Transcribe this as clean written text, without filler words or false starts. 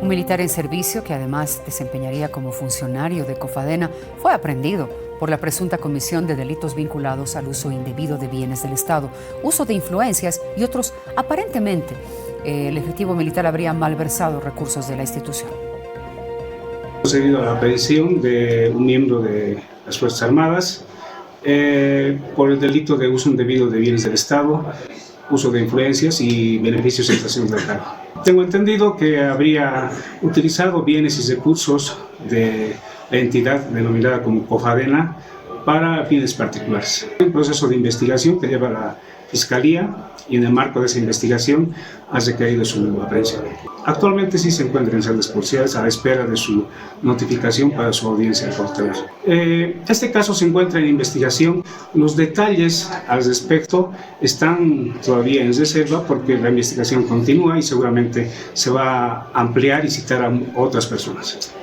militar en servicio, que además desempeñaría como funcionario de Cofadena, fue aprehendido por la presunta comisión de delitos vinculados al uso indebido de bienes del Estado, uso de influencias y otros. Aparentemente, el ejecutivo militar habría malversado recursos de la institución. Procedido a la aprehensión de un miembro de las Fuerzas Armadas por el delito de uso indebido de bienes del Estado, uso de influencias y beneficios en estación del cargo. Tengo entendido que habría utilizado bienes y recursos de la entidad denominada como Cofadena para fines particulares. Un proceso de investigación que lleva la Fiscalía y en el marco de esa investigación ha recaído su aprehensión. Actualmente sí se encuentra en celdas policiales a la espera de su notificación para su audiencia cautelar. Este caso se encuentra en investigación. Los detalles al respecto están todavía en reserva porque la investigación continúa y seguramente se va a ampliar y citar a otras personas.